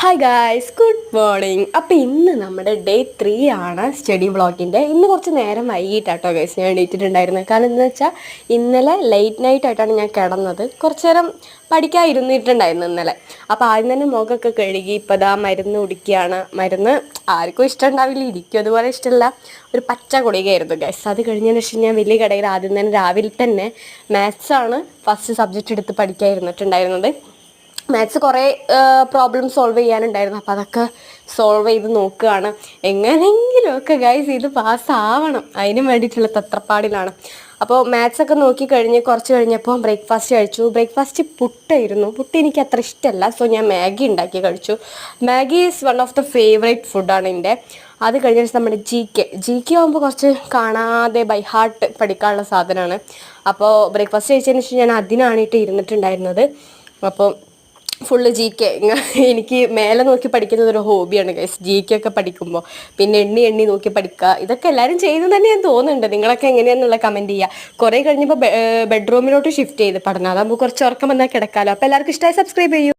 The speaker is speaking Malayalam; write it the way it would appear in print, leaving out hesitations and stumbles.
Hi guys, good morning. അപ്പോൾ ഇന്ന് നമ്മുടെ ഡേ 3 ആണ് സ്റ്റഡി വ്ളോഗിൻ്റെ. ഇന്ന് കുറച്ച് നേരം വൈകിട്ടാട്ടോ ഗൈസ് ഞാൻ എണീറ്റിട്ടുണ്ടായിരുന്നത്. കാരണം എന്താണെന്ന് വെച്ചാൽ ഇന്നലെ ലേറ്റ് നൈറ്റ് ആയിട്ടാണ് ഞാൻ കിടന്നത്. കുറച്ച് നേരം പഠിക്കാൻ ഇരുന്നിട്ടുണ്ടായിരുന്നു ഇന്നലെ. അപ്പോൾ ആദ്യം തന്നെ മുഖമൊക്കെ കഴുകി ഇപ്പോൾ ഇതാ മരുന്ന് കുടിക്കുകയാണ്. മരുന്ന് ആർക്കും ഇഷ്ടമുണ്ടാവില്ല, ഇരിക്കും അതുപോലെ ഇഷ്ടമല്ല. ഒരു പച്ച ഗുളികയായിരുന്നു ഗൈസ്. അത് കഴിഞ്ഞതിന് ശേഷം ഞാൻ വലിയ കടയിൽ ആദ്യം തന്നെ രാവിലെ തന്നെ മാത്സാണ് ഫസ്റ്റ് സബ്ജക്റ്റ് എടുത്ത് പഠിക്കാൻ ഇരുന്നിട്ടുണ്ടായിരുന്നത്. മാത്സ് കുറേ പ്രോബ്ലം സോൾവ് ചെയ്യാനുണ്ടായിരുന്നു. അപ്പോൾ അതൊക്കെ സോൾവ് ചെയ്ത് നോക്കുകയാണ്. എങ്ങനെയെങ്കിലുമൊക്കെ ഗൈസ് ഇത് പാസ്സാവണം, അതിന് വേണ്ടിയിട്ടുള്ള തത്രപ്പാടിലാണ്. അപ്പോൾ മാത്സൊക്കെ നോക്കി കഴിഞ്ഞ് കുറച്ച് കഴിഞ്ഞപ്പോൾ ബ്രേക്ക്ഫാസ്റ്റ് കഴിച്ചു. ബ്രേക്ക്ഫാസ്റ്റ് പുട്ടായിരുന്നു. പുട്ട് എനിക്ക് അത്ര ഇഷ്ടമല്ല, സോ ഞാൻ മാഗി ഉണ്ടാക്കി കഴിച്ചു. Maggi is one of the favourite ഫുഡാണ് എൻ്റെ. അത് കഴിഞ്ഞിട്ട് നമ്മുടെ ജി കെ ആകുമ്പോൾ കുറച്ച് കാണാതെ ബൈ ഹാർട്ട് പഠിക്കാനുള്ള സാധനമാണ്. അപ്പോൾ ബ്രേക്ക്ഫാസ്റ്റ് കഴിച്ചതിന് ശേഷം ഞാൻ അതിനാണിട്ട് ഇരുന്നിട്ടുണ്ടായിരുന്നത്. അപ്പോൾ ഫുള്ള് ജി കെ. എനിക്ക് മേലെ നോക്കി പഠിക്കുന്നത് ഒരു ഹോബിയാണ് ഗൈസ്, ജി കെ ഒക്കെ പഠിക്കുമ്പോൾ. പിന്നെ എണ്ണി നോക്കി പഠിക്കുക, ഇതൊക്കെ എല്ലാവരും ചെയ്യുന്നത് തന്നെ ഞാൻ തോന്നുന്നുണ്ട്. നിങ്ങളൊക്കെ എങ്ങനെയാണെന്നുള്ള കമൻറ്റ് ചെയ്യുക. കുറേ കഴിഞ്ഞപ്പോൾ ബെഡ്റൂമിലോട്ട് ഷിഫ്റ്റ് ചെയ്ത് പഠനം, അതാകുമ്പോൾ കുറച്ച് ഉറക്കം വന്നാൽ കിടക്കാമല്ലോ. അപ്പോൾ എല്ലാവർക്കും ഇഷ്ടമായി സബ്സ്ക്രൈബ് ചെയ്യൂ.